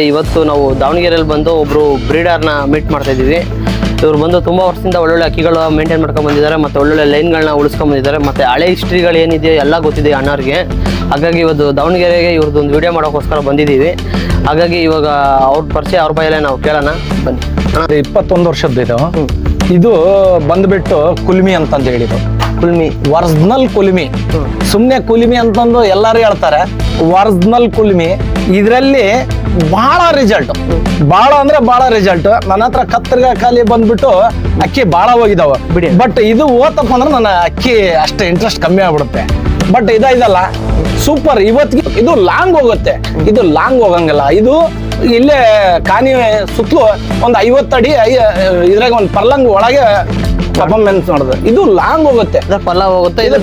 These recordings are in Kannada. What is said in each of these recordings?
ಇವತ್ತು ನಾವು ದಾವಣಗೆರೆಯಲ್ಲಿ ಬಂದು ಒಬ್ರು ಬ್ರೀಡರ್ನ ಮೀಟ್ ಮಾಡ್ತಾ ಇದೀವಿ. ಇವರು ಬಂದು ತುಂಬಾ ವರ್ಷದಿಂದ ಒಳ್ಳೊಳ್ಳೆ ಅಕ್ಕಿಗಳು ಮೇಂಟೈನ್ ಮಾಡ್ಕೊಂಡು ಬಂದಿದ್ದಾರೆ, ಮತ್ತೆ ಒಳ್ಳೊಳ್ಳೆ ಲೈನ್ಗಳನ್ನ ಉಳಿಸ್ಕೊಂಡು ಬಂದಿದ್ದಾರೆ, ಮತ್ತೆ ಹಳೆ ಹಿಸ್ಟ್ರಿಗಳು ಏನಿದೆಯೋ ಎಲ್ಲ ಗೊತ್ತಿದೆ ಅಣ್ಣವ್ರಿಗೆ. ಹಾಗಾಗಿ ಇವತ್ತು ದಾವಣಗೆರೆಗೆ ಇವ್ರದ್ದು ಒಂದು ವಿಡಿಯೋ ಮಾಡೋಕ್ಕೋಸ್ಕರ ಬಂದಿದ್ದೀವಿ. ಹಾಗಾಗಿ ಇವಾಗ ಅವ್ರ ಪರಿಚಯ ಅವ್ರ ಬಾಯಲ್ಲೇ ನಾವು ಕೇಳೋಣ ಬನ್ನಿ. 21 ವರ್ಷದ್ದು ಇದು ಬಂದ್ಬಿಟ್ಟು ಕುಲ್ಮಿ ಅಂತಂದು ಹೇಳಿದ್ರು. ಕುಲ್ಮಿ ಒರಿಜಿನಲ್ ಕುಲ್ಮಿ, ಸುಮ್ನೆ ಕುಲ್ಮಿ ಅಂತಂದು ಎಲ್ಲಾರು ಹೇಳ್ತಾರೆ. ಒರಿಜಿನಲ್ ಕುಲ್ಮಿ ಇದರಲ್ಲಿ ಬಹಳ ರಿಸಲ್ಟ್, ಬಹಳ ಅಂದ್ರೆ ಬಹಳ ರಿಸಲ್ಟ್. ನನ್ನ ಹತ್ರ ಕತ್ತರ್ಗ ಖಾಲಿ ಬಂದ್ಬಿಟ್ಟು ಅಕ್ಕಿ ಬಹಳ ಹೋಗಿದಾವ. ಬಟ್ ಇದು ಓತಪ್ಪ ಅಂದ್ರೆ ನನ್ನ ಅಕ್ಕಿ ಅಷ್ಟೇ ಇಂಟ್ರೆಸ್ಟ್ ಕಮ್ಮಿ ಆಗ್ಬಿಡುತ್ತೆ. ಬಟ್ ಇದಲ್ಲ ಸೂಪರ್. ಇವತ್ತಿಗೆ ಇದು ಲಾಂಗ್ ಹೋಗುತ್ತೆ, ಇದು ಲಾಂಗ್ ಹೋಗಂಗಿಲ್ಲ. ಇದು ಇಲ್ಲೇ ಕಾನಿ ಸುತ್ತಲೂ ಒಂದು 50 ಅಡಿ ಇದ್ರಾಗ ಒಂದು ಪರ್ಲಂಗ್ ಒಳಗೆ ಪರ್ಫಾರ್ಮೆನ್ಸ್ ಮಾಡೋದು. ಇದು ಲಾಂಗ್ ಹೋಗುತ್ತೆ, ಪಲ್ಲ ಹೋಗುತ್ತೆ, ಇದು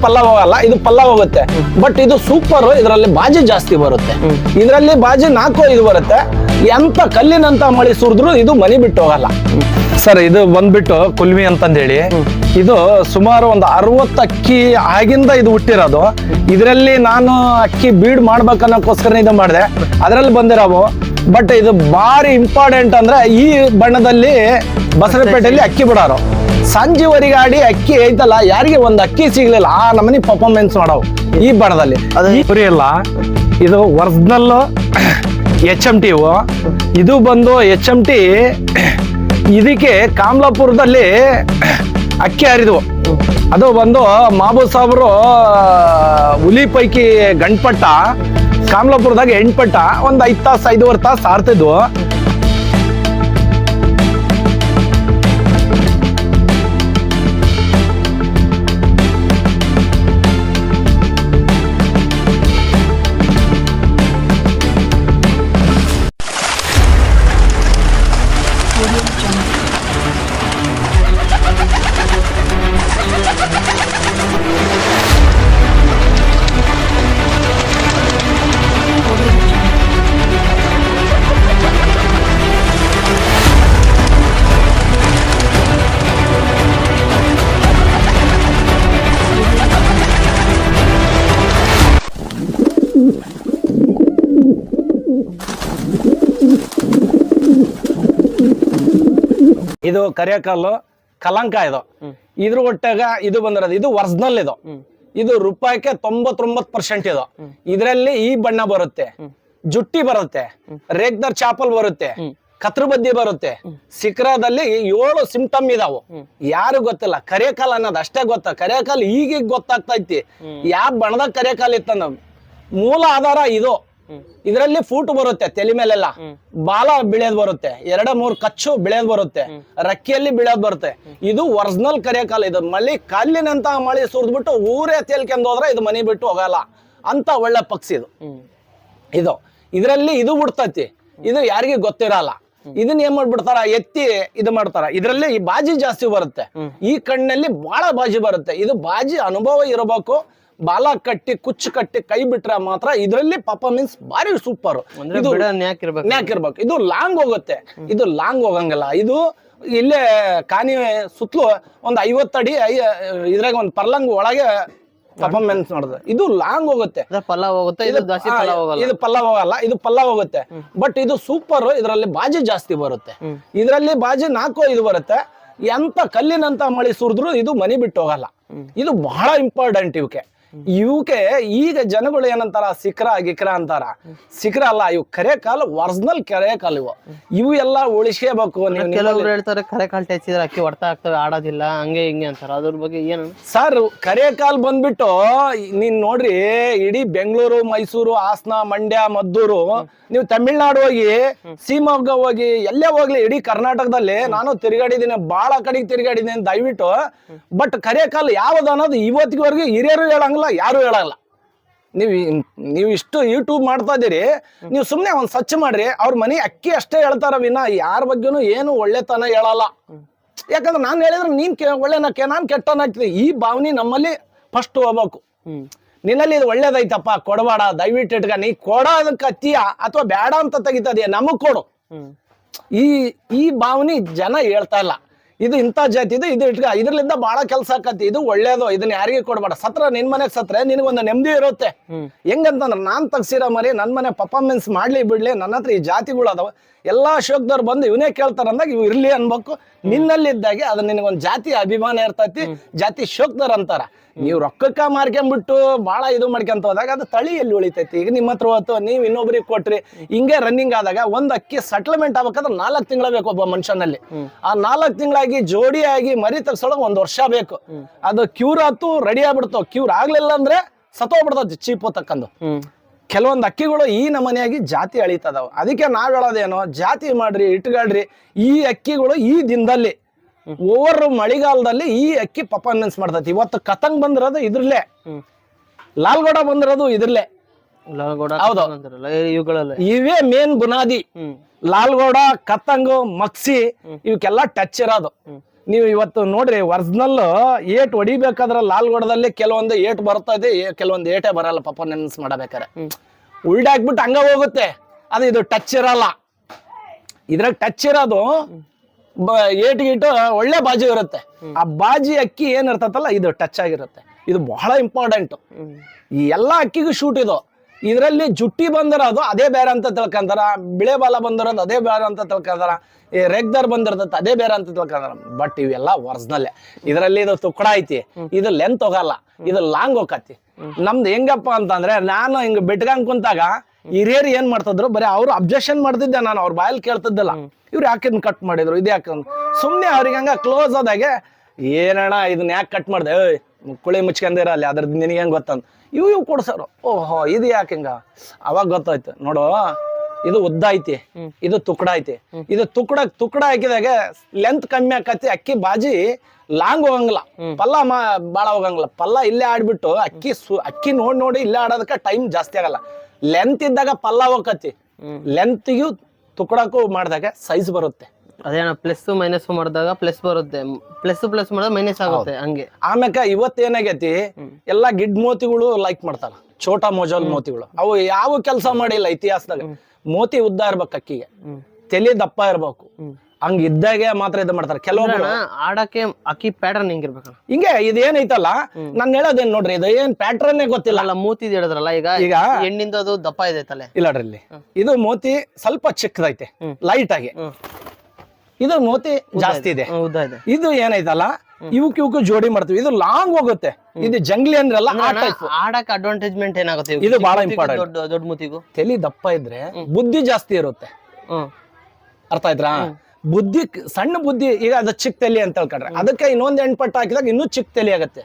ಪಲ್ಲ ಹೋಗಲ್ಲ, ಇದು ಪಲ್ಲ ಹೋಗುತ್ತೆ. ಬಟ್ ಇದು ಸೂಪರ್. ಇದರಲ್ಲಿ ಬಾಜಿ ಜಾಸ್ತಿ ಬರುತ್ತೆ. ಇದರಲ್ಲಿ ಬಾಜಿ 4-5 ಬರುತ್ತೆ. ಎಂತ ಕಲ್ಲಿನಂತ ಮಳಿ ಸುರಿದ್ರು ಇದು ಮನಿ ಬಿಟ್ಟು ಹೋಗಲ್ಲ ಸರ್. ಇದು ಬಂದ್ಬಿಟ್ಟು ಕುಲ್ಮಿ ಅಂತಂದೇಳಿ ಇದು ಸುಮಾರು ಒಂದು 60 ಅಕ್ಕಿ ಆಗಿಂದ ಇದು ಹುಟ್ಟಿರೋದು. ಇದರಲ್ಲಿ ನಾನು ಅಕ್ಕಿ ಬೀಡ್ ಮಾಡ್ಬೇಕನ್ನೋಕ್ಕೋಸ್ಕರ ಇದು ಮಾಡಿದೆ, ಅದರಲ್ಲಿ ಬಂದಿರೋವು. ಬಟ್ ಇದು ಭಾರಿ ಇಂಪಾರ್ಟೆಂಟ್ ಅಂದ್ರೆ ಈ ಬಣ್ಣದಲ್ಲಿ ಬಸರಪೇಟೆಯಲ್ಲಿ ಅಕ್ಕಿ ಬಿಡೋರು. ಸಂಜೆವರೆಗೆ ಆಡಿ ಅಕ್ಕಿ ಐತಲ್ಲ, ಯಾರಿಗೆ ಒಂದು ಅಕ್ಕಿ ಸಿಗ್ಲಿಲ್ಲ ಆ ನಮನಿ ಪರ್ಫಾರ್ಮೆನ್ಸ್ ಮಾಡೋವು ಈ ಬಣ್ಣದಲ್ಲಿ. ಅದು ಇಲ್ಲ, ಇದು ಒರಿಜಿನಲ್ HMT. ಇದು ಬಂದು HMT. ಇದಕ್ಕೆ ಕಾಮ್ಲಾಪುರದಲ್ಲಿ ಅಕ್ಕಿ ಹರಿದ್ವು. ಅದು ಬಂದು ಮಾಬೂದ್ ಸಾಬ್ರು ಹುಲಿ ಪೈಕಿ ಗಂಟ್ಪಟ್ಟ ಕಾಮ್ಲಾಪುರದಾಗ ಹೆಣ್ಪಟ್ಟ ಒಂದು 5 ತಾಸು 5.5 ತಾಸು ಆಡ್ತಿದ್ವು. ಇದು ಕರಿಯಕಲ್ಲು ಕಲಂಕ. ಇದ್ರ ಒಟ್ಟಾಗ ಇದು ಬಂದಿರೋದು. ಇದು ಒರಿಜಿನಲ್. ಇದು ರೂಪಾಯಿಗೆ 99% ಇದು. ಇದರಲ್ಲಿ ಈ ಬಣ್ಣ ಬರುತ್ತೆ, ಜುಟ್ಟಿ ಬರುತ್ತೆ, ರೇಗ್ದರ್ ಚಾಪಲ್ ಬರುತ್ತೆ, ಕತ್ರ ಬದ್ದಿ ಬರುತ್ತೆ. ಶಿಖರದಲ್ಲಿ 7 ಸಿಂಪ್ಟಮ್ ಇದಾವು. ಯಾರು ಗೊತ್ತಿಲ್ಲ. ಕರಿಯಕಾಲ್ ಅನ್ನೋದು ಅಷ್ಟೇ ಗೊತ್ತ. ಕರಿಯಕಾಲ್ ಈಗ ಗೊತ್ತಾಗ್ತೈತಿ ಯಾವ ಬಣ್ಣದಾಗ ಕರಿಯಕಾಲ್ ಇತ್ತಂದ. ಮೂಲ ಆಧಾರ ಇದು. ಇದರಲ್ಲಿ ಫೂಟ್ ಬರುತ್ತೆ, ತಲೆ ಮೇಲೆಲ್ಲ ಬಾಲ ಬಿಳಿಯೋದ್ ಬರುತ್ತೆ, 2-3 ಕಚ್ಚು ಬಿಳಿಯೋದ್ ಬರುತ್ತೆ, ರಕ್ಕಿಯಲ್ಲಿ ಬಿಳಿಯೋದ್ ಬರುತ್ತೆ. ಇದು ಒರಿಜಿನಲ್ ಕರಿಯಕಾಲ್. ಇದು ಮಳಿ ಕಲ್ಲಿನಂತ ಮಳಿ ಸುರಿದ್ಬಿಟ್ಟು ಊರೇ ತೇಲ್ಕೆಂದು ಹೋದ್ರೆ ಇದು ಮನಿ ಬಿಟ್ಟು ಹೋಗಲ್ಲ ಅಂತ ಒಳ್ಳೆ ಪಕ್ಷಿ ಇದು. ಇದು ಇದರಲ್ಲಿ ಇದು ಬಿಡ್ತೈತಿ. ಇದು ಯಾರಿಗೆ ಗೊತ್ತಿರಲ್ಲ. ಇದನ್ನ ಏನ್ ಮಾಡ್ಬಿಡ್ತಾರ, ಎತ್ತಿ ಇದು ಮಾಡ್ತಾರ. ಇದರಲ್ಲಿ ಈ ಬಾಜಿ ಜಾಸ್ತಿ ಬರುತ್ತೆ. ಈ ಕಣ್ಣಲ್ಲಿ ಬಹಳ ಬಾಜಿ ಬರುತ್ತೆ. ಇದು ಬಾಜಿ ಅನುಭವ ಇರಬೇಕು. ಬಾಲ ಕಟ್ಟಿ ಕುಚ್ಚು ಕಟ್ಟಿ ಕೈ ಬಿಟ್ರೆ ಮಾತ್ರ ಇದರಲ್ಲಿ ಪರ್ಫಾರ್ಮೆನ್ಸ್ ಬಾರಿ ಸೂಪರ್. ಇದು ನ್ಯಾಕಿರ್ಬೇಕು. ಇದು ಲಾಂಗ್ ಹೋಗುತ್ತೆ, ಇದು ಲಾಂಗ್ ಹೋಗಂಗಿಲ್ಲ. ಇದು ಇಲ್ಲೇ ಕಾನಿ ಸುತ್ತಲೂ ಒಂದು 50 ಅಡಿ ಇದ್ರಾಗ ಒಂದು ಪರ್ಲಂಗ್ ಒಳಗೆ ಪರ್ಫಾರ್ಮೆನ್ಸ್ ಮಾಡೋದು. ಇದು ಲಾಂಗ್ ಹೋಗುತ್ತೆ, ಪಲ್ಲ ಹೋಗುತ್ತೆ, ಇದು ಪಲ್ಲ ಹೋಗಲ್ಲ, ಇದು ಪಲ್ಲ ಹೋಗುತ್ತೆ. ಬಟ್ ಇದು ಸೂಪರ್. ಇದರಲ್ಲಿ ಬಾಜಿ ಜಾಸ್ತಿ ಬರುತ್ತೆ. ಇದರಲ್ಲಿ ಬಾಜಿ 4-5 ಬರುತ್ತೆ. ಎಂತ ಕಲ್ಲಿನಂತ ಮಳಿ ಸುರಿದ್ರು ಇದು ಮನಿ ಬಿಟ್ಟು ಹೋಗಲ್ಲ. ಇದು ಬಹಳ ಇಂಪಾರ್ಟೆಂಟ್. ಇವಕ್ಕೆ ಈಗ ಜನಗಳು ಏನಂತಾರ, ಶಿಖರ ಗಿಖರ ಅಂತಾರ. ಶಿಖರ ಅಲ್ಲ, ಇವು ಕರೆಕಾಲ್, ಒರಿಜಿನಲ್ ಕರೆಕಾಲ್. ಇವು ಎಲ್ಲ ಉಳಿಸ್ಕೋಬೇಕು. ಕೆಲವರು ಹೇಳ್ತಾರೆ ಕರೆಕಾಲ್ ಟಚಿದ್ರೆ ಅಕ್ಕಿ ಹೊಡ್ತ ಆಗ್ತವೆ, ಆಡೋದಿಲ್ಲ, ಹಂಗೆ ಹಿಂಗೆ ಅಂತಾರ. ಅದ್ರ ಬಗ್ಗೆ ಏನು ಸರ್? ಕರೆಕಾಲ್ ಬಂದ್ಬಿಟ್ಟು ನೀನ್ ನೋಡ್ರಿ, ಇಡೀ ಬೆಂಗಳೂರು, ಮೈಸೂರು, ಹಾಸನ, ಮಂಡ್ಯ, ಮದ್ದೂರು, ನೀವು ತಮಿಳ್ನಾಡು ಹೋಗಿ, ಸೀಮೊಗ್ಗ ಹೋಗಿ, ಎಲ್ಲೇ ಹೋಗ್ಲಿ ಇಡೀ ಕರ್ನಾಟಕದಲ್ಲಿ ನಾನು ತಿರುಗಾಡಿದ್ದೀನಿ, ಬಹಳ ಕಡೆಗೆ ತಿರುಗಾಡಿದ್ದೀನಿ ದಯವಿಟ್ಟು. ಬಟ್ ಕರೆಕಾಲ್ ಯಾವ್ದು ಅನ್ನೋದು ಇವತ್ತಿನವರೆಗೂ ಹಿರಿಯರು ಹೇಳಂಗಿಲ್ಲ, ಯಾರು ಹೇಳಲ್ಲ. ನೀವು ಇಷ್ಟು ಯೂಟ್ಯೂಬ್ ಮಾಡ್ತಾ ಇದೀರಿ, ನೀವು ಸುಮ್ನೆ ಒಂದ್ ಸರ್ಚ್ ಮಾಡ್ರಿ. ಅವ್ರ ಮನೆ ಅಕ್ಕಿ ಅಷ್ಟೇ ಹೇಳ್ತಾರ ವಿನ ಯಾರ ಬಗ್ಗೆನೂ ಏನು ಒಳ್ಳೆತನ ಹೇಳಲ್ಲ. ಯಾಕಂದ್ರೆ ನಾನು ಹೇಳಿದ್ರೆ ನೀನ್ ಒಳ್ಳೆನಕ್ಕೆ, ನಾನ್ ಕೆಟ್ಟನಾಗ್ತೀನಿ. ಈ ಭಾವನೆ ನಮ್ಮಲ್ಲಿ ಫಸ್ಟ್ ಹೋಗ್ಬೇಕು. ನಿನ್ನಲ್ಲಿ ಇದು ಒಳ್ಳೇದೈತಪ್ಪ, ಕೊಡಬೇಡ, ದಯವಿಟ್ಟು ಇಟ್ಕ. ನೀ ಕೊಡೋದಕ್ಕೆ ಅತ್ತೀಯ ಅಥವಾ ಬೇಡ ಅಂತ ತೆಗಿತದೆಯಾ, ನಮಗ್ ಕೊಡು. ಈ ಭಾವನೆ ಜನ ಹೇಳ್ತಾ ಇಲ್ಲ. ಇದು ಇಂಥ ಜಾತಿ ಇದು ಇಟ್ಕ ಇದ್ರಲಿಂದ ಬಹಳ ಕೆಲಸ ಆಕತಿ. ಇದು ಒಳ್ಳೇದು, ಇದನ್ನ ಯಾರಿಗೆ ಕೊಡ್ಬೇಡ. ಸತ್ರ ನಿನ್ ಮನೆಗ್ ಸತ್ರೆ ನಿನಗೊಂದು ನೆಮ್ಮದಿ ಇರುತ್ತೆ. ಹೆಂಗಂತಂದ್ರೆ ನಾನ್ ತಗ್ಸಿರೋ ಮರಿ ನನ್ ಮನೆ ಪರ್ಫಾರ್ಮೆನ್ಸ್ ಮಾಡ್ಲಿ ಬಿಡ್ಲಿ, ನನ್ನ ಹತ್ರ ಈ ಜಾತಿಗಳು ಅದಾವ, ಎಲ್ಲಾ ಶೋಕ್ದವ್ರು ಬಂದು ಇವನೇ ಕೇಳ್ತಾರ ಅಂದಾಗ ಇವ್ ಇರ್ಲಿ ಅನ್ಬೇಕು. ನಿನ್ನಲ್ಲಿದ್ದಾಗೆ ಅದ್ ನಿನಗೊಂದ್ ಜಾತಿ ಅಭಿಮಾನ ಇರ್ತೈತಿ, ಜಾತಿ ಶೋಕ್ದರ್ ಅಂತಾರ. ನೀವು ರೊಕ್ಕಕ್ಕ ಮಾರ್ಕೊಂಡ್ಬಿಟ್ಟು ಬಹಳ ಇದು ಮಾಡ್ಕೊಂತ ಹೋದಾಗ ಅದು ತಳಿ ಎಲ್ಲಿ ಉಳಿತೈತಿ. ಈಗ ನಿಮ್ಮ ಹತ್ರ ಹೋತು, ನೀವ್ ಇನ್ನೊಬ್ರಿಗೆ ಕೊಟ್ರಿ, ಹಿಂಗೆ ರನ್ನಿಂಗ್ ಆದಾಗ ಒಂದ್ ಅಕ್ಕಿ ಸೆಟ್ಲ್ಮೆಂಟ್ ಆಗ್ಬೇಕಾದ್ರೆ 4 ತಿಂಗಳ ಬೇಕು ಒಬ್ಬ ಮನುಷ್ಯನಲ್ಲಿ. ಆ 4 ತಿಂಗಳಾಗಿ ಜೋಡಿಯಾಗಿ ಮರಿ ತಗ್ಸೋಳಗ್ 1 ವರ್ಷ ಬೇಕು. ಅದು ಕ್ಯೂರ್ ಆತು, ರೆಡಿ ಆಗ್ಬಿಡ್ತಾವ. ಕ್ಯೂರ್ ಆಗ್ಲಿಲ್ಲ ಅಂದ್ರೆ ಸತ್ತೋಗ್ಬಿಡ್ತೈತಿ ಚೀಪು ತಕ್ಕಂದು. ಕೆಲವೊಂದು ಅಕ್ಕಿಗಳು ಈ ನಮನೆಯಾಗಿ ಜಾತಿ ಅಳಿತದಾವ. ಅದಕ್ಕೆ ನಾವ್ ಹೇಳೋದೇನೋ, ಜಾತಿ ಮಾಡ್ರಿ, ಇಟ್ಕೊಳ್ರಿ. ಈ ಅಕ್ಕಿಗಳು ಈ ದಿನದಲ್ಲಿ ಓವರ್ ಮಳಿಗಾಲದಲ್ಲಿ ಈ ಅಕ್ಕಿ ಪರ್ಫಾರ್ಮೆನ್ಸ್ ಮಾಡ್ತೈತಿ. ಇವತ್ತು ಕತಂಗ್ ಬಂದಿರೋದು ಇದ್ರಲ್ಲೇ, ಲಾಲ್ಗೌಡ ಬಂದಿರೋದು ಇದ್ರಲ್ಲೇ. ಹೌದು, ಇವೇ ಮೇನ್ ಬುನಾದಿ. ಲಾಲ್ಗೌಡ, ಕತಂಗು, ಮಕ್ಸಿ ಇವಕ್ಕೆಲ್ಲ ಟಚ್ ಇರೋದು. ನೀವು ಇವತ್ತು ನೋಡ್ರಿ, ಒರಿಜಿನಲ್ ಏಟ್ ಹೊಡಿಬೇಕಾದ್ರೆ ಲಾಲ್ಗೌಡದಲ್ಲಿ ಕೆಲವೊಂದು ಏಟ್ ಬರ್ತದೆ, ಕೆಲವೊಂದು ಏಟೇ ಬರಲ್ಲ ಪರ್ಫಾರ್ಮೆನ್ಸ್ ಮಾಡಬೇಕಾರೆ. ಉಲ್ಡಾಕ್ಬಿಟ್ಟು ಹಂಗ ಹೋಗುತ್ತೆ ಅದು. ಇದು ಟಚ್ ಇರಲ್ಲ. ಇದ್ರಾಗ ಟಚ್ ಇರೋದು ಏಟ್ ಗೀಟು ಒಳ್ಳೆ ಬಾಜಿ ಇರುತ್ತೆ. ಆ ಬಾಜಿ ಅಕ್ಕಿ ಏನ್ ಇರ್ತತಲ್ಲ ಇದು ಟಚ್ ಆಗಿರುತ್ತೆ. ಇದು ಬಹಳ ಇಂಪಾರ್ಟೆಂಟ್. ಈ ಎಲ್ಲಾ ಅಕ್ಕಿಗೂ ಶೂಟ್ ಇದು. ಇದರಲ್ಲಿ ಜುಟ್ಟಿ ಬಂದಿರೋದು ಅದೇ ಬೇರೆ ಅಂತ ತಿಳ್ಕೊಂತಾರ, ಬಿಳೆ ಬಾಲ ಬಂದಿರೋದು ಅದೇ ಬೇರೆ ಅಂತ ತಿಳ್ಕೊಂತಾರ, ಈ ರೆಗ್ದರ್ ಬಂದಿರ್ತೈತೆ ಅದೇ ಬೇರೆ ಅಂತ ತಿಳ್ಕೊಂತಾರ. ಬಟ್ ಇವೆಲ್ಲ ಒರಿಜಿನಲ್. ಇದರಲ್ಲಿ ಇದು ತುಕ್ಕಡ ಐತಿ, ಇದು ಲೆಂತ್ ಹೋಗಲ್ಲ, ಇದು ಲಾಂಗ್ ಹೋಗತಿ. ನಮ್ದು ಹೆಂಗಪ್ಪ ಅಂತಂದ್ರೆ, ನಾನು ಹಿಂಗ್ ಬೆಟ್ಕಂಗ್ ಕುಂತಾಗ ಹಿರಿಯರು ಏನ್ ಮಾಡ್ತಿದ್ರು, ಬರೀ ಅವ್ರು ಅಬ್ಜೆಕ್ಷನ್ ಮಾಡ್ತಿದ್ದೆ, ನಾನು ಅವ್ರ ಬಾಯಲ್ಲಿ ಕೇಳ್ತಿದ್ದಿಲ್ಲ. ಇವ್ರು ಯಾಕೆ ಕಟ್ ಮಾಡಿದ್ರು, ಇದು ಯಾಕೆ ಸುಮ್ನೆ ಅವ್ರಿಗೆ ಹಂಗ ಕ್ಲೋಸ್ ಆದಾಗೆ, ಏನಣ್ಣ ಇದನ್ನ ಯಾಕೆ ಕಟ್ ಮಾಡ್ದೆ, ಕುಳಿ ಮುಚ್ಕೊಂಡಿರ ಅಲ್ಲಿ, ಅದ್ರದ್ದು ನಿನಗೆ ಹೆಂಗ್ ಗೊತ್ತಂತ ಇವು ಕೊಡ್ಸೋರು. ಓಹೋ ಇದು ಯಾಕೆ ಹಿಂಗ, ಅವಾಗ ಗೊತ್ತಾಯ್ತು. ನೋಡು, ಇದು ಉದ್ದ ಐತಿ, ಇದು ತುಕ್ಕಡ ಐತಿ. ಇದು ತುಕ್ಕಡ ಹಾಕಿದಾಗ ಲೆಂತ್ ಕಮ್ಮಿ ಆಕತಿ, ಅಕ್ಕಿ ಬಾಜಿ ಲಾಂಗ್ ಹೋಗಂಗಿಲ್ಲ, ಪಲ್ಲ ಬಾಳ ಹೋಗಂಗಿಲ್ಲ. ಪಲ್ಲ ಇಲ್ಲೇ ಆಡ್ಬಿಟ್ಟು ಅಕ್ಕಿ ನೋಡಿ ಇಲ್ಲೇ ಆಡೋದಕ್ಕೆ ಟೈಮ್ ಜಾಸ್ತಿ ಆಗಲ್ಲ. ಲೆಂತ್ ಇದ್ದಾಗ ಪಲ್ಲ ಹೋಗತಿ, ಲೆಂತ್ಗೂ ತುಕ್ಕಡಕ್ಕೂ ಮಾಡಿದಾಗ ಸೈಜ್ ಬರುತ್ತೆ. ಅದೇನ ಪ್ಲಸ್ ಮೈನಸ್ ಮಾಡಿದಾಗ ಪ್ಲಸ್ ಬರುತ್ತೆ, ಪ್ಲಸ್ ಮಾಡಿದಾಗ ಮೈನಸ್ ಆಗುತ್ತೆ ಹಂಗೆ. ಆಮ್ಯಾಕ ಇವತ್ತೇನಾಗೈತಿ, ಎಲ್ಲಾ ಗಿಡ್ ಮೋತಿಗಳು ಲೈಕ್ ಮಾಡ್ತಾರ, ಛೋಟಾ ಮೊಜಲ್ ಮೋತಿಗಳು. ಅವು ಯಾವ ಕೆಲಸ ಮಾಡಿಲ್ಲ ಇತಿಹಾಸದಾಗ. ಮೋತಿ ಉದ್ದ ಇರ್ಬೇಕು, ಅಕ್ಕಿಗೆ ತಲೆ ದಪ್ಪ ಇರ್ಬೇಕು, ಹಂಗ ಇದ್ದಾಗೆ ಮಾತ್ರ ಇದು ಮಾಡ್ತಾರೆ. ಕೆಲವೊಬ್ರು ಆಡಕ್ಕೆ ಅಕ್ಕಿ ಪ್ಯಾಟರ್ನ್ ಹೆಂಗಿರ್ಬೇಕು ಹಿಂಗೆ. ಇದೇನೈತಲ್ಲ, ನಾನು ಹೇಳೋದೇನ್ ನೋಡ್ರಿ, ಇದು ಏನ್ ಪ್ಯಾಟರ್ನ್ ಗೊತ್ತಿಲ್ಲ. ಅಲ್ಲ, ಮೂತಿ ಹೇಳಿದ್ರಲ್ಲ, ಈಗ ಹೆಣ್ಣಿಂದ ಅದು ದಪ್ಪ ಇದೆ ತಲೆ. ಇಲ್ಲ ಇಲ್ಲಿ ಇದು ಮೋತಿ ಸ್ವಲ್ಪ ಚಿಕ್ಕದೈತೆ, ಲೈಟ್ ಆಗಿ. ಇದು ಮೋತಿ ಜಾಸ್ತಿ ಇದೆ. ಇದು ಏನೈತಲ್ಲ, ಇವಕ್ಕೂ ಜೋಡಿ ಮಾಡ್ತೀವಿ. ಇದು ಲಾಂಗ್ ಹೋಗುತ್ತೆ. ಇದು ಜಂಗ್ಲಿ ಅಂದ್ರಲ್ಲ, ಆಡಕ್ಕೆ ಅಡ್ವಾಂಟೇಜ್ಮೆಂಟ್ ಏನಾಗುತ್ತೆ, ಇದು ಬಹಳ ಇಂಪಾರ್ಟೆಂಟ್. ದೊಡ್ಡ ಮೂತಿಗೂ ತಲೆ ದಪ್ಪ ಇದ್ರೆ ಬುದ್ಧಿ ಜಾಸ್ತಿ ಇರುತ್ತೆ. ಅರ್ಥ ಆಯ್ತಾ? ಬುದ್ಧಿ ಸಣ್ಣ ಬುದ್ಧಿ. ಈಗ ಅದು ಚಿಕ್ಕ ತಲೆ ಅಂತ ಹೇಳ್ಕೊಂಡ್ರೆ, ಅದಕ್ಕೆ ಇನ್ನೊಂದ್ ಹೆಣ್ಪಟ್ಟು ಹಾಕಿದಾಗ ಇನ್ನೂ ಚಿಕ್ಕ ತಲೆ ಆಗತ್ತೆ.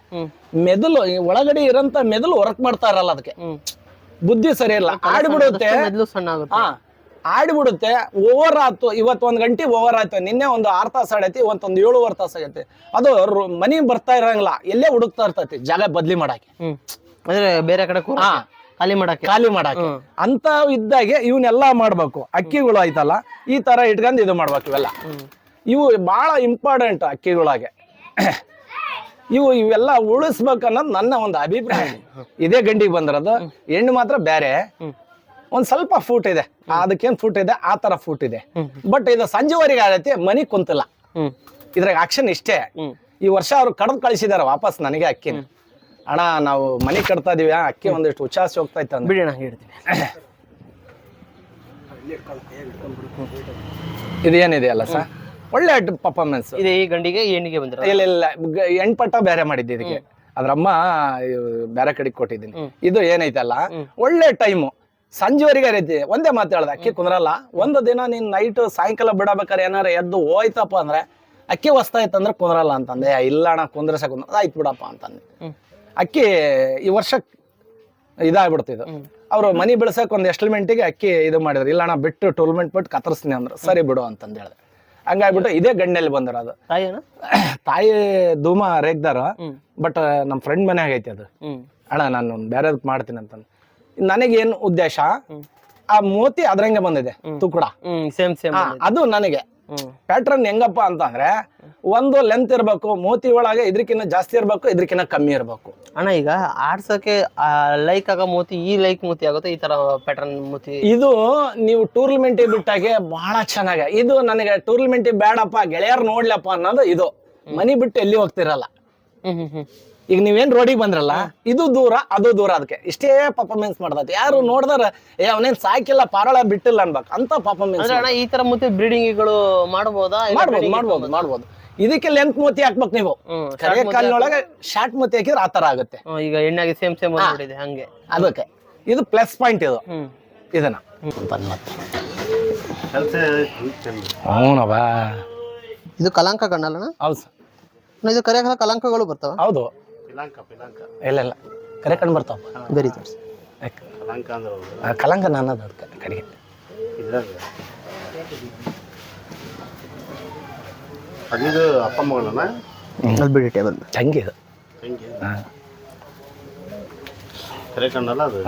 ಮೆದುಳು ಒಳಗಡೆ ಇರೋಂತ ಮೆದುಳು ವರ್ಕ್ ಮಾಡ್ತಾ ಇರಲ್ಲ, ಅದಕ್ಕೆ ಬುದ್ಧಿ ಸರಿ ಇಲ್ಲ. ಆಡ್ಬಿಡುತ್ತೆ, ಆಡ್ಬಿಡುತ್ತೆ. ಓವರ್ ಆಯ್ತು, ಇವತ್ತು 1 ಗಂಟೆ ಓವರ್ ಆಯ್ತು, ನಿನ್ನೆ ಒಂದು 6 ತಾಸು ಆಡೈತಿ, ಇವತ್ತೊಂದು 7 ತಾಸು ಆಗೈತಿ. ಅದು ಮನಿ ಬರ್ತಾ ಇರಂಗಿಲ್ಲ, ಎಲ್ಲೇ ಹುಡುಕ್ತಾ ಇರ್ತೈತಿ ಜಾಗ ಬದ್ಲಿ ಮಾಡಾಕೆ, ಅಂದ್ರೆ ಬೇರೆ ಕಡೆ ಖಾಲಿ ಮಾಡಾಕೆ ಅಂತ ಇದ್ದಾಗೆ ಇವನ್ನೆಲ್ಲಾ ಮಾಡ್ಬೇಕು. ಅಕ್ಕಿಗಳು ಆಯ್ತಲ್ಲ, ಈ ತರ ಇಟ್ಕೊಂಡು ಇದು ಮಾಡ್ಬೇಕು. ಇವೆಲ್ಲ ಇವು ಬಹಳ ಇಂಪಾರ್ಟೆಂಟ್ ಅಕ್ಕಿಗಳಾಗೆ. ಇವೆಲ್ಲ ಉಳಿಸ್ಬೇಕನ್ನೋದು ನನ್ನ ಒಂದು ಅಭಿಪ್ರಾಯ. ಇದೇ ಗಂಡಿಗೆ ಬಂದಿರೋದು. ಹೆಣ್ಣು ಮಾತ್ರ ಬೇರೆ, ಒಂದ್ ಸ್ವಲ್ಪ ಫೂಟ್ ಇದೆ, ಅದಕ್ಕೇನ್ ಫೂಟ್ ಇದೆ, ಆ ತರ ಫೂಟ್ ಇದೆ. ಬಟ್ ಇದು ಸಂಜೆವರೆಗೆ ಆಗೈತಿ, ಮನಿ ಕುಂತಿಲ್ಲ. ಇದ್ರಾಗ ಆಕ್ಷನ್ ಇಷ್ಟೇ. ಈ ವರ್ಷ ಅವ್ರು ಕಡ್ದು ಕಳಿಸಿದಾರ ವಾಪಸ್ ನನಗೆ ಅಕ್ಕಿನ. ಅಣ್ಣ, ನಾವು ಮನಿ ಕಟ್ತಾ ಇದೀವಿ, ಅಕ್ಕಿ ಒಂದಿಷ್ಟು ಉಚ್ಚಾಸಿ ಹೋಗ್ತಾ ಇತ್ತು ಬಿಡಿ ಅಣ್ಣ, ಹೇಳ್ತೀವಿ. ಇದೇನಿದೆ ಅಲ್ಲ ಸರ್, ಒಳ್ಳೆ ಪರ್ಫಾರ್ಮೆನ್ಸ್ ಇದೆ. ಈ ಗಂಡಿಗೆ ಹೆಣ್ಣಿಗೆ ಬಂದಿರ ಇಲ್ಲ, ಹೆಣ್ಪಟ್ಟ ಬೇರೆ ಮಾಡಿದ್ದೆ ಇದಕ್ಕೆ. ಅದ್ರಮ್ಮ ಬೇರೆ ಕಡೆಗೆ ಕೊಟ್ಟಿದ್ದೀನಿ. ಇದು ಏನೈತಲ್ಲ, ಒಳ್ಳೆ ಟೈಮು. ಸಂಜೆವರೆಗೆ ಐತಿ. ಒಂದೇ ಮಾತು ಹೇಳ್ದೆ, ಅಕ್ಕಿ ಕುಂದ್ರಲ್ಲ. ಒಂದು ದಿನ ನೀನ್ ನೈಟ್ ಸಾಯಂಕಾಲ ಬಿಡಬೇಕಾರೆ ಏನಾರ ಎದ್ದು ಹೋಯ್ತಪ್ಪ ಅಂದ್ರೆ ಅಕ್ಕಿ ಹೊಸ್ತಾಯ್ತಂದ್ರೆ ಕುಂದ್ರಲ್ಲ ಅಂತಂದೆ. ಇಲ್ಲ ಅಣ್ಣ, ಕುಂದ್ರಸ ಆಯ್ತು ಬಿಡಪ್ಪ ಅಂತಂದೆ. ಅಕ್ಕಿ ಈ ವರ್ಷ ಇದಾಗ್ಬಿಡ್ತಿದ್ದು. ಅವ್ರು ಮನಿ ಬೆಳೆಸಕ್ ಒಂದು ಎಸ್ಟಿಮೇಟಿಗೆ ಅಕ್ಕಿ ಇದು ಮಾಡಿದ್ರು. ಇಲ್ಲ ಅಣ್ಣ, ಬಿಟ್ಟು ಟೂಲ್ಮೆಂಟ್ ಬಿಟ್ಟು ಕತ್ತರಿಸ್ತೀನಿ ಅಂದ್ರು. ಸರಿ ಬಿಡು ಅಂತಂದು ಹೇಳ್ದೆ. ಹಂಗಾಗ್ಬಿಟ್ಟು ಇದೇ ಗಂಡಲ್ಲಿ ಬಂದಿರೋದು. ತಾಯಿ ಧೂಮ ರೇಗ್ದಾರ. ಬಟ್ ನಮ್ಮ ಫ್ರೆಂಡ್ ಮನೆ ಆಗೈತಿ ಅದು. ಅಣ್ಣ, ನಾನು ಬೇರೆ ಮಾಡ್ತೀನಿ ಅಂತಂದು. ನನಗೇನು ಉದ್ದೇಶ, ಆ ಮೋತಿ ಅದ್ರಂಗೆ ಬಂದಿದೆ ತುಕ್ಕಡ, ಸೇಮ್ ಅದು ನನಗೆ ಪ್ಯಾಟ್ರನ್ ಹೆಂಗಪ್ಪ ಅಂತಂದ್ರೆ, ಒಂದು ಲೆಂತ್ ಇರ್ಬೇಕು, ಮೂತಿ ಒಳಗೆ ಇದ್ರಕ್ಕಿಂತ ಜಾಸ್ತಿ ಇರ್ಬೇಕು, ಇದ್ರಕ್ಕಿಂತ ಕಮ್ಮಿ ಇರ್ಬೇಕು. ಅಣ್ಣ ಈಗ ಆಡ್ಸಕ್ಕೆ ಲೈಕ್ ಆಗೋ ಮೂತಿ ಈ ಲೈಕ್ ಮೂತಿ ಆಗುತ್ತೆ, ಈ ತರ ಪ್ಯಾಟರ್ನ್ ಮೂತಿ? ಇದು ನೀವು ಟೂರ್ನಮೆಂಟ್ ಬಿಟ್ಟಾಗೆ ಬಹಳ ಚೆನ್ನಾಗ. ಇದು ನನಗೆ ಟೂರ್ನಮೆಂಟ್ ಬೇಡಪ್ಪ, ಗೆಳೆಯರ್ ನೋಡ್ಲಪ್ಪ ಅನ್ನೋದು ಇದು. ಮನಿ ಬಿಟ್ಟು ಎಲ್ಲಿ ಹೋಗ್ತಿರಲ್ಲ. ಈಗ ನೀವೇನ್ ರೋಡಿಗೆ ಬಂದ್ರಲ್ಲ, ಇದು ದೂರ ಅದು ದೂರ, ಅದಕ್ಕೆ ಇಷ್ಟೇ ಪರ್ಫಾರ್ಮೆನ್ಸ್ ಮಾಡ್ತೈತಿ. ಯಾರು ನೋಡಿದ್ರ ಅವನೇನ್ ಸಾಕಿಲ್ಲ ಪಾರಾಳ ಬಿಟ್ಟಿಲ್ಲ ಅನ್ಬೇಕು ಅಂತ ಪರ್ಫಾರ್ಮೆನ್ಸ್. ಅಣ್ಣ ಈ ತರ ಮೂತಿ ಬ್ರೀಡಿಂಗ್ಗಳು ಮಾಡಬಹುದಾ? ಮಾಡ್ಬೋದು. ಇದಕ್ಕೆ ಲೆಂತ್ ಮೂತಿ ಹಾಕ್ಬೇಕು ನೀವು. ಕರೆ ಕಾಲಿನೊಳಗೆ ಶಾರ್ಟ್ ಮೂತಿ ಹಾಕಿದ್ರೆ ಆತರ ಆಗುತ್ತೆ. ಈಗ ಎಣ್ಣೆಗೆ ಸೇಮ್ ಬಂದ್ಬಿಟ್ಟಿದೆ ಹಂಗೆ. ಅದಕ್ಕೆ ಇದು ಪ್ಲಸ್ ಪಾಯಿಂಟ್. ಇದು ಇದನ್ನ ಹೌನವಾ, ಇದು ಕಲಾಂಕ ಕಣ್ಣಲ್ಲ? ಹೌದು ಸರ್. ಇದು ಕರೆ ಕಲಾಂಕಗಳು ಬರ್ತಾವ? ಹೌದು, ಇಲ್ಲ ಕರೆ ಕಣ್ಣು ಬರ್ತಾವ. ಬೇರೆ ತೋರಿಸಿ. ಕಲಾಂಕ ಅನ್ನೋದು ಅದಕ್ಕೆ ಕಡೆಗೆ. ಅದು ಅಪ್ಪ ಮಗಳನ್ನ ಅದು ಬಿಡಿ ಟೇಬಲ್ ತಂಗಿ ಇದು. ಕರೆ ಕಣ್ಣಲ್ಲ ಅದು.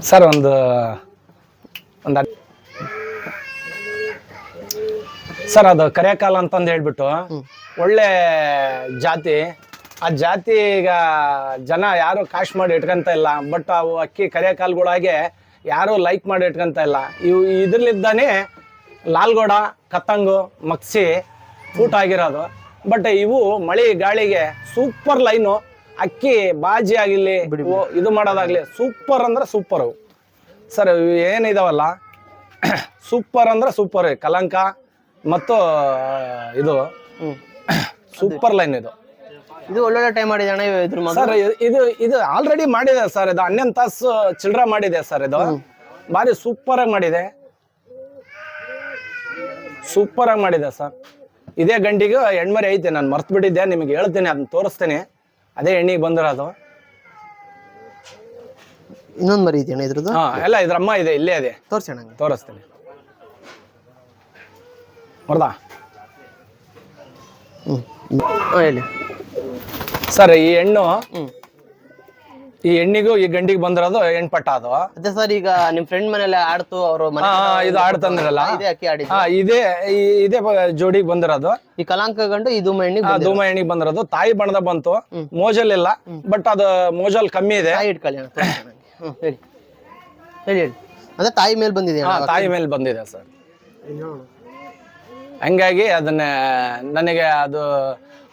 ಸರ್ ಒಂದು ಸರ್ ಅದು ಕರೆಕಾಲ ಅಂತಂದು ಹೇಳ್ಬಿಟ್ಟು ಒಳ್ಳೆ ಜಾತಿ. ಆ ಜಾತಿ ಈಗ ಜನ ಯಾರು ಕಾಶ್ ಮಾಡಿ ಇಟ್ಕೊಂತ ಇಲ್ಲ. ಬಟ್ ಅವು ಅಕ್ಕಿ ಕರೆಕಾಲ್ಗಳಾಗೆ ಯಾರು ಲೈಕ್ ಮಾಡಿ ಇಟ್ಕೊಂತ ಇಲ್ಲ. ಇವು ಇದ್ರಲ್ಲಿದ್ದಾನೆ ಲಾಲ್ಗೋಡ, ಕತ್ತಂಗು, ಮಕ್ಸಿ ಊಟ ಆಗಿರೋದು. ಬಟ್ ಇವು ಮಳೆ ಗಾಳಿಗೆ ಸೂಪರ್ ಲೈನು. ಅಕ್ಕಿ ಬಾಜಿ ಆಗಿರ್ಲಿ, ಇದು ಮಾಡೋದಾಗ್ಲಿ ಸೂಪರ್ ಅಂದ್ರೆ ಸೂಪರ್ ಅವು ಸರ್. ಏನಿದಾವಲ್ಲ ಸೂಪರ್ ಅಂದ್ರೆ ಸೂಪರ್. ಕಲಂಕ ಮತ್ತು ಇದು ಸೂಪರ್ ಲೈನ್. ಇದು ಒಳ್ಳೊಳ್ಳೆ ಟೈಮ್ ಮಾಡಿದೆ ಅಣ್ಣ ಇದ್ರ ಸರ್. ಇದು ಆಲ್ರೆಡಿ ಮಾಡಿದೆ ಸರ್. ಇದು 11 ತಾಸು ಚಿಲ್ಡ್ರ ಮಾಡಿದೆ ಸರ್. ಇದು ಭಾರಿ ಸೂಪರ್ ಆಗಿ ಮಾಡಿದೆ, ಸೂಪರ್ ಆಗಿ ಮಾಡಿದೆ ಸರ್. ಇದೇ ಗಂಡಿಗೆ ಹೆಣ್ಮರಿ ಐತೆ, ನಾನು ಮರ್ತು ಬಿಟ್ಟಿದ್ದೆ, ನಿಮಗೆ ಹೇಳ್ತೀನಿ, ಅದನ್ನ ತೋರಿಸ್ತೇನೆ. ಅದೇ ಹೆಣ್ಣಿಗೆ ಬಂದಿರೋದು. ಇನ್ನೊಂದು ಮರಿ ಇದೆಯಣ್ಣ ಇದ್ರದ್ದು? ಎಲ್ಲ ಇದ್ರ ಅಮ್ಮ ಇದೆ, ಇಲ್ಲೇ ಇದೆ. ತೋರಿಸಿ ಅಣ್ಣ, ತೋರಿಸ್ತೇನೆ. ಹೊರದಾ ಹೇಳಿ ಸರ್. ಈ ಹೆಣ್ಣು ಈ ಹೆಣ್ಣಿಗೂ ಈ ಗಂಡಿಗೆ ಬಂದಿರೋದು ಹೆಣ್ಪಟ್ಟ. ಅದು ಅದೇ ಸರ್. ಈಗ ನಿಮ್ ಫ್ರೆಂಡ್ ಮನೇಲಿ ಆಡ್ತು ಅವರು ಇದು ಆಡ್ತಂದ್ರಲ್ಲ, ಇದೇ ಜೋಡಿಗೆ ಬಂದಿರೋದು. ಈ ಕಲಾಂಕ ಗಂಡು ಈ ಧೂಮ ಹೆಣ್ಣಿಗೆ ಬಂದಿರೋದು. ತಾಯಿ ಬಣ್ಣದ ಬಂತು, ಮೋಜಲ್ ಇಲ್ಲ. ಬಟ್ ಅದು ಮೋಜಲ್ ಕಮ್ಮಿ ಇದೆ. ಇಟ್ಕೊಳ್ಳಿ ಹೇಳಿ ಹೇಳಿ ಹೇಳಿ. ಅದೇ ತಾಯಿ ಮೇಲೆ ಬಂದಿದೆ? ತಾಯಿ ಮೇಲೆ ಬಂದಿದೆ ಸರ್. ಹಂಗಾಗಿ ಅದನ್ನ ನನಗೆ ಅದು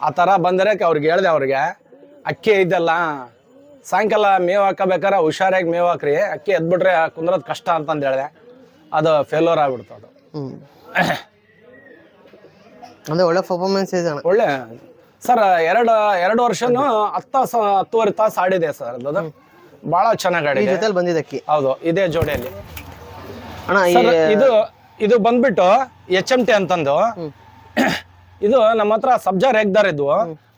ಆ ಥರ ಬಂದರೆ ಅವ್ರಿಗೆ ಹೇಳ್ದೆ, ಅವ್ರಿಗೆ ಅಕ್ಕಿ ಐತಲ್ಲ ಸಾಯಂಕಾಲ ಮೇವು ಹಾಕಬೇಕಾರೆ ಹುಷಾರಾಗಿ ಮೇವು ಹಾಕ್ರಿ, ಅಕ್ಕಿ ಎದ್ಬಿಟ್ರೆ ಕುಂದ್ರೋದು ಕಷ್ಟ ಅಂತಂದು ಹೇಳಿದೆ. ಅದು ಫೇಲ್ಯೂರ್ ಆಗ್ಬಿಡ್ತು. ಅದು ಅಂದ್ರೆ ಒಳ್ಳೆ ಪರ್ಫಾರ್ಮೆನ್ಸ್ ಇದೆ ಒಳ್ಳೆ ಸರ್. ಎರಡು ವರ್ಷನೂ 10-10.5 ತಾಸು ಆಡಿದೆ ಸರ್. ಅದು ಬಹಳ ಚೆನ್ನಾಗಿ ಆಡಿದೆ. ಬಂದಿದೆ ಅಕ್ಕಿ. ಹೌದು, ಇದೇ ಜೋಡಿಯಲ್ಲಿ ಅಣ್ಣ. ಇದು ಬಂದ್ಬಿಟ್ಟು HMT ಅಂತಂದು. ಇದು ನಮ್ಮ ಹತ್ರ ಸಬ್ಜಾ ರೇಗ್ದಾರ್ ಇದ್ವು,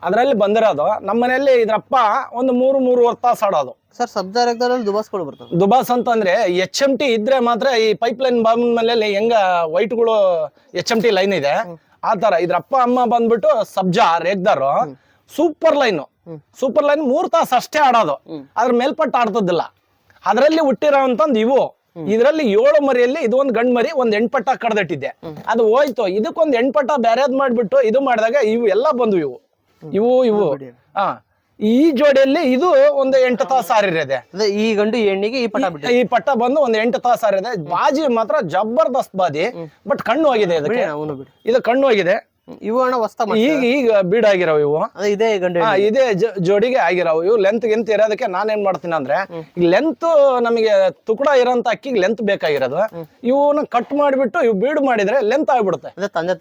ಅದ್ರಲ್ಲಿ ಬಂದಿರೋದು. ನಮ್ಮ ಮನೆಯಲ್ಲಿ ಇದ್ರಪ್ಪ ಒಂದು 3-3.5 ತಾಸು ಆಡೋದು ಸರ್. ಸಬ್ಜಾ ರೇಗ್ದಾರಲ್ಲಿ ದುಬಾಸ್ಗಳು ಬರ್ತವೆ. ದುಬಾಸ್ ಅಂತಂದ್ರೆ HMT ಇದ್ರೆ ಮಾತ್ರ ಈ ಪೈಪ್ ಲೈನ್ ಬಂದ ಮೇಲೆ ಹೆಂಗ ವೈಟ್ಗಳು HMT ಲೈನ್ ಇದೆ ಆ ತರ ಇದ್ರಪ್ಪ ಅಮ್ಮ ಬಂದ್ಬಿಟ್ಟು ಸಬ್ಜಾ ರೇಗ್ದಾರು ಸೂಪರ್ ಲೈನ್. 3 ತಾಸು ಅಷ್ಟೇ ಆಡೋದು, ಅದ್ರ ಮೇಲ್ಪಟ್ಟು ಆಡ್ತದಿಲ್ಲ. ಅದರಲ್ಲಿ ಹುಟ್ಟಿರೋ ಅಂತಂದು ಇವು. ಇದರಲ್ಲಿ 7 ಮರಿಯಲ್ಲಿ ಇದು ಒಂದು ಗಂಡು ಮರಿ, ಒಂದು ಹೆಣ್ಪಟ್ಟ ಕಡ್ದಿಟ್ಟಿದ್ದೆ. ಅದು ಹೋಯ್ತು. ಇದಕ್ಕೊಂದು ಹೆಣ್ಪಟ್ಟ ಬೇರೆದ್ ಮಾಡ್ಬಿಟ್ಟು ಇದು ಮಾಡಿದಾಗ ಇವು ಎಲ್ಲ ಬಂದ್ವು. ಇವು ಈ ಜೋಡಿಯಲ್ಲಿ ಇದು ಒಂದು 8 ತಾಸು ಆರಿದೆ. ಈ ಗಂಡು ಹೆಣ್ಣಿಗೆ ಈ ಪಟ್ಟ ಬಂದು ಒಂದು 8 ತಾಸು ಆರಿದೆ. ಬಾಜಿ ಮಾತ್ರ ಜಬರ್ದಸ್ತ್ ಬಾಜಿ. ಬಟ್ ಕಣ್ಣು ಹೋಗಿದೆ ಇದಕ್ಕೆ. ಇದು ಕಣ್ಣು ಹೋಗಿದೆ. ಇವು ಅಣ್ಣ ಹೊಸ್ತ ಈಗ ಬೀಡ್ ಆಗಿರಾವ್ ಇವು. ಇದೇ ಗಂಡು ಇದೇ ಜೋಡಿಗೆ ಆಗಿರಾವ್ ಇವು. ಲೆಂತ್ ಇರೋದಕ್ಕೆ ನಾನೇನ್ ಮಾಡ್ತೀನಿ ಅಂದ್ರೆ, ಈಗ ಲೆಂತ್ ನಮಗೆ ತುಕಡ ಇರೋಂತ ಅಕ್ಕಿಗೆ ಲೆಂತ್ ಬೇಕಾಗಿರೋದು. ಇವನ್ನ ಕಟ್ ಮಾಡಿಬಿಟ್ಟು ಇವು ಬೀಡ್ ಮಾಡಿದ್ರೆ ಲೆಂತ್ ಆಗ್ಬಿಡುತ್ತೆ. ತಂದೆ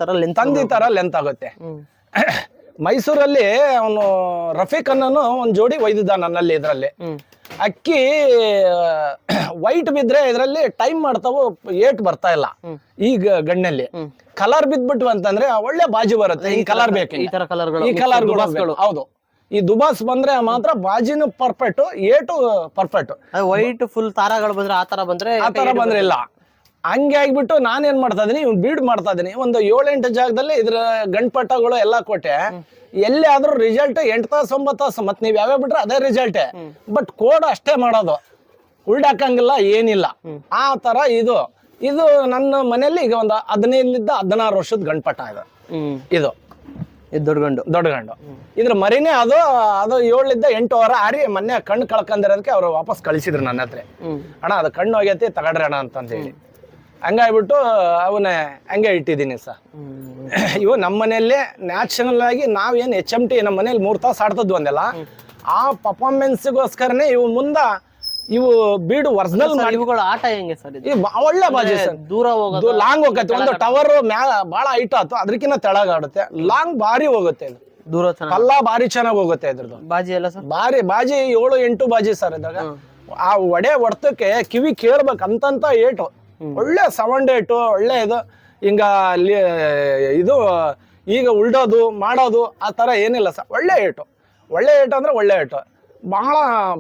ತರ ಲೆಂತ್ ಆಗುತ್ತೆ. ಮೈಸೂರಲ್ಲಿ ಅವನು ರಫೀಕ್ ಅನ್ನೋನು ಒಂದ್ ಜೋಡಿ ಒಯ್ದಿದ್ದ ನನ್ನಲ್ಲಿ. ಇದ್ರಲ್ಲಿ ಅಕ್ಕಿ ವೈಟ್ ಬಿದ್ರೆ ಇದ್ರಲ್ಲಿ ಟೈಮ್ ಮಾಡ್ತಾವು, ಏಟ್ ಬರ್ತಾ ಇಲ್ಲ. ಈಗ ಗಣ್ಣಲ್ಲಿ ಕಲರ್ ಬಿದ್ಬಿಟ್ವು ಅಂತಂದ್ರೆ ಒಳ್ಳೆ ಬಾಜಿ ಬರುತ್ತೆ. ಈ ಕಲರ್ ಬೇಕು, ಈ ಕಲರ್ಗಳು. ಹೌದು, ಈ ದುಬಾಸ್ ಬಂದ್ರೆ ಮಾತ್ರ ಬಾಜಿನೂ ಪರ್ಫೆಕ್ಟ್, ಏಟು ಪರ್ಫೆಕ್ಟ್. ವೈಟ್ ಫುಲ್ ತಾರಾಗಳು ಬಂದ್ರೆ ಆ ತರ ಬಂದ್ರೆ ಇಲ್ಲ. ಹಂಗೆ ಆಗ್ಬಿಟ್ಟು ನಾನೇನ್ ಮಾಡ್ತಾ ಇದೀನಿ, ಇವ್ನು ಬೀಡ್ ಮಾಡ್ತಾ ಇದೀನಿ. ಒಂದು 7-8 ಜಾಗದಲ್ಲಿ ಇದ್ರ ಗಂಟ್ಪಟ್ಟಗಳು ಎಲ್ಲಾ ಕೊಟ್ಟೆ. ಎಲ್ಲಿ ಆದ್ರೂ ರಿಸಲ್ಟ್ 8 ತಾಸು 9 ತಾಸು. ಮತ್ ನೀವ್ ಯಾವ್ಯಾವ ಬಿಟ್ರೆ ಅದೇ ರಿಸಲ್ಟೇ. ಬಟ್ ಕೋಡ್ ಅಷ್ಟೇ ಮಾಡೋದು. ಉಲ್ಡಾಕಂಗಿಲ್ಲ ಏನಿಲ್ಲ ಆ ತರ ಇದು ನನ್ನ ಮನೆಯಲ್ಲಿ ಈಗ ಒಂದು 15-16 ವರ್ಷದ ಗಂಡ್ಪಟ ಇದೆ ಇದು ದೊಡ್ಡ ಗಂಡು ಇದ್ರ ಮರಿನೇ ಅದು 7-8 ವಾರ ಆರಿ ಮೊನ್ನೆ ಕಣ್ಣು ಕಳ್ಕೊಂಡಿರೋದಕ್ಕೆ ಅವ್ರು ವಾಪಸ್ ಕಳಿಸಿದ್ರು ನನ್ನ ಹತ್ರ. ಅಣ್ಣ ಅದು ಕಣ್ಣು ಹೋಗೈತಿ ತಗಡ್ರಿ ಅಣ್ಣ ಅಂತಂದೇಳಿ ಹಂಗಾಗ್ಬಿಟ್ಟು ಅವನ್ನ ಹಂಗೆ ಇಟ್ಟಿದ್ದೀನಿ ಸರ್. ಇವು ನಮ್ಮ ಮನೆಯಲ್ಲೇ ನ್ಯಾಚುರಲ್ ಆಗಿ ನಾವೇನು HMT ನಮ್ಮ ಮನೇಲಿ 3 ತಾಸು ಆಡ್ತದ್ವು ಅಂದೆಲ್ಲ ಆ ಪರ್ಫಾರ್ಮೆನ್ಸ್ಗೋಸ್ಕರನೇ ಇವು ಇವು ಬೀಡು ಒರಿಜಿನಲ್ ಇವುಗಳ ಆಟ ಹೆಂಗೆ ಸರ್? ಒಳ್ಳೆ ಬಾಜಿ ಸರ್. ದೂರ ಹೋಗೋದು ಲಾಂಗ್ ಹೋಗತ್ತೆ. ಒಂದು ಟವರ್ ಬಾಳ ಹೈಟ್ ಆಯ್ತು ಅದ್ರಕ್ಕಿಂತ ತೆಳಗ ಆಡುತ್ತೆ. ಲಾಂಗ್ ಬಾರಿ ಹೋಗುತ್ತೆ ಇದು. ದೂರ ಕಲ್ಲ ಬಾರಿ ಚೆನ್ನಾಗಿ ಹೋಗುತ್ತೆ ಇದ್ರದ್ದು. ಬಾಜಿ ಎಲ್ಲ ಸರ್ ಬಾಜಿ 7-8 ಬಾಜಿ ಸರ್ ಇದ್ರಾಗ. ಆ ಒಡೆ ಹೊಡ್ತಕ್ಕೆ ಕಿವಿ ಕೇಳ್ಬೇಕು ಅಂತಂತ ಏಟು ಒಳ್ಳೆ ಸೌಂಡ್ ಏಟು ಒಳ್ಳೆ ಇದು. ಹಿಂಗ ಇದು ಈಗ ಉಲ್ಡೋದು ಮಾಡೋದು ಆ ತರ ಏನಿಲ್ಲ ಸರ್. ಒಳ್ಳೆ ಏಟು ಅಂದ್ರೆ ಒಳ್ಳೆ ಏಟು.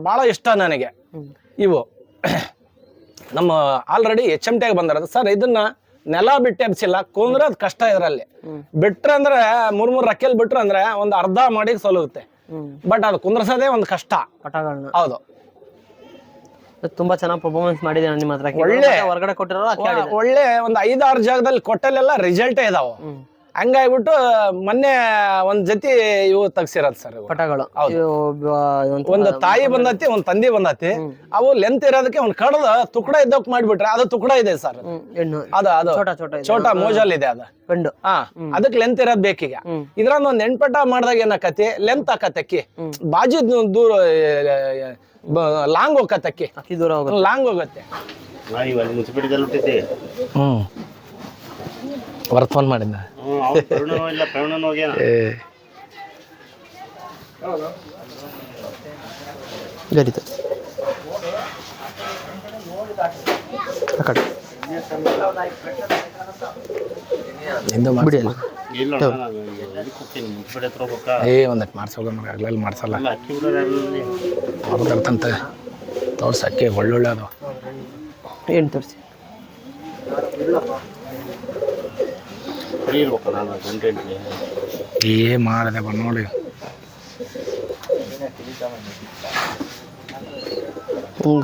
ಬಹಳ ಇಷ್ಟ ನನಗೆ ಇವು. ನಮ್ಮ ಆಲ್ರೆಡಿ HMT ಬಂದಿರೋದು ಸರ್. ಇದನ್ನ ನೆಲ ಬಿಟ್ಟು ಎಬ್ಸಿಲ್ಲ, ಕುಂದ್ರದ್ ಕಷ್ಟ ಇದ್ರಲ್ಲಿ. ಬಿಟ್ರಂದ್ರೆ 3 ರಕ್ಕೆಲ್ ಬಿಟ್ರು ಅಂದ್ರೆ ಒಂದು ಅರ್ಧ ಮಾಡಿ ಸೊಲುತ್ತೆ. ಬಟ್ ಅದು ಕುಂದ್ರಸೋದೇ ಒಂದು ಕಷ್ಟ ಪಟಗಳನ್ನ. ಹೌದು, ತುಂಬಾ ಚೆನ್ನಾಗಿ ಪರ್ಫಾರ್ಮೆನ್ಸ್ ಮಾಡಿದೆ ನಿಮ್ಮ ಹತ್ರ. ಒಳ್ಳೆ ಹೊರಗಡೆ ಕೊಟ್ಟಿರೋ ಒಳ್ಳೆ ಒಂದು 5-6 ಜಾಗದಲ್ಲಿ ಕೊಟ್ಟಲ್ಲೆಲ್ಲ ರಿಸಲ್ಟೇ ಇದಾವ. ಹಂಗಾಗ್ಬಿಟ್ಟು ಮೊನ್ನೆ ಒಂದ್ ಜೊತೆ ಇವು ತೆಗ್ಸಿರೋದು ಸರ್ ಪಟಗಳು. ಒಂದು ತಾಯಿ ಬಂದತಿ ಒಂದ್ ತಂದಿ ಬಂದತಿ. ಅವು ಲೆಂತ್ ಇರೋದಕ್ಕೆ ಒಂದ್ ಕಡದ ತುಕಡ ಇದ್ದಕ್ ಮಾಡ್ಬಿಟ್ರೆ ಅದು ತುಕಡ ಇದೆ ಸರ್. ಅದು ಚೋಟ ಮೋಜಲ್ ಇದೆ ಅದು ಗಂಡು. ಅದಕ್ಕೆ ಲೆಂತ್ ಇರೋದ್ ಬೇಕೀಗ. ಇದ್ರಂದ ಒಂದ್ ಹೆಣ್ಪಟ ಮಾಡ್ದಾಗ ಏನಾಕತಿ ಲೆಂತ್ ಹಾಕತ್ತಕ್ಕಿ ಬಾಜಿ ದೂರ ಲಾಂಗ್ ಹೋಗತ್ತಕ್ಕಿ ಲಾಂಗ್ ಹೋಗುತ್ತೆ. ಹೊರತ್ ಫೋನ್ ಮಾಡಿದ್ದ ಒಂದಟ್ ಮಾಡ್ಸೋಗ ಆಗ್ಲಲ್ಲಿ ಮಾಡ್ಸಲ್ಲ ಅವ್ರದಂತ ತೋರ್ಸ ಅಕ್ಕಿ ಒಳ್ಳೊಳ್ಳೆ ಅದು ಏನು ತೋರಿಸಿ ಮಾಡಿದೆ ಬ ನೋಡಿ.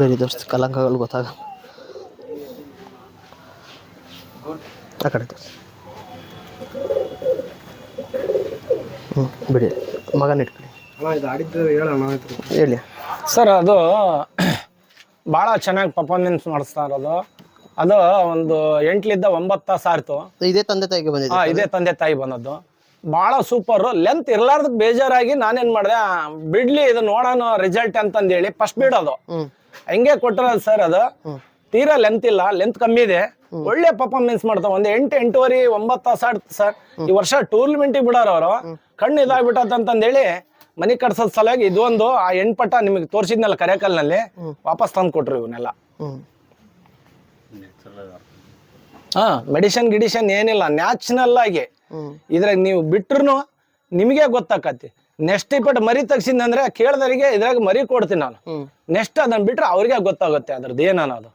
ಗರಿ ತೋರಿಸಿ ಕಲಂಕಗಳು ಗೊತ್ತಾಗ ಆ ಕಡೆ ತೋರಿಸಿ. ಬಿಡಿ ಮಗನ ಇಟ್ಕೊಳ್ಳಿ ಹೇಳಿ ಸರ್. ಅದು ಭಾಳ ಚೆನ್ನಾಗಿ ಪರ್ಫಾರ್ಮೆನ್ಸ್ ಮಾಡಿಸ್ತಾ ಇರೋದು. ಅದು ಒಂದು 8-9 ತಾಸು ಆಯ್ತು. ಇದೇ ತಂದೆ ತಾಯಿಗೆ ಬಂದಿದೆ. ಇದೇ ತಂದೆ ತಾಯಿ ಬಂದದ್ದು. ಭಾಳ ಸೂಪರ್. ಲೆಂತ್ ಇರ್ಲಾರ್ದಕ್ ಬೇಜಾರಾಗಿ ನಾನೇನ್ ಮಾಡಿದೆ ಬಿಡ್ಲಿ ಇದು ನೋಡೋಣ ರಿಸಲ್ಟ್ ಅಂತಂದೇಳಿ ಫಸ್ಟ್ ಬಿಡೋದು ಹಂಗೆ ಕೊಟ್ಟಿರೋದು ಸರ್. ಅದು ತೀರಾ ಲೆಂತ್ ಇಲ್ಲ, ಲೆಂತ್ ಕಮ್ಮಿ ಇದೆ. ಒಳ್ಳೆ ಪರ್ಫಾರ್ಮೆನ್ಸ್ ಮಾಡ್ತಾವ. ಒಂದು 8-8.5-9 ತಾಸು ಆಡ್ತು ಸರ್. ಈ ವರ್ಷ ಟೂರ್ನಮೆಂಟಿಗೆ ಬಿಡೋರು ಅವರು ಕಣ್ಣು ಇದಾಗ್ಬಿಟ್ಟಂತಂದೇಳಿ ಮನೆ ಕಟ್ಸೋದ್ ಸಲುವಾಗಿ ಇದೊಂದು ಆ ಹೆಣ್ಪಟ ನಿಮಗೆ ತೋರಿಸಿದ್ನಲ್ಲ ಕರೆಕಲ್ನಲ್ಲಿ ವಾಪಸ್ ತಂದು ಕೊಟ್ರು ಇವನ್ನೆಲ್ಲ. ಮೆಡಿಷನ್ ಏನಿಲ್ಲ, ನ್ಯಾಚುರಲ್ ಆಗಿ. ಇದ್ರಾಗ ನೀವು ಬಿಟ್ರು ನಿಮಗೆ ಗೊತ್ತಾಕತಿ. ನೆಕ್ಸ್ಟ್ ಇಪ್ಪಟ್ಟು ಮರಿ ತಗ್ಸಿದ್ನಂದ್ರೆ ಕೇಳ್ದವರಿಗೆ ಇದ್ರಾಗ ಮರಿ ಕೊಡ್ತೀನಿ ನಾನು. ನೆಕ್ಸ್ಟ್ ಅದನ್ನ ಬಿಟ್ರೆ ಅವ್ರಿಗೆ ಗೊತ್ತಾಗುತ್ತೆ ಅದ್ರದ್ದು ಏನನ್ನೋದು.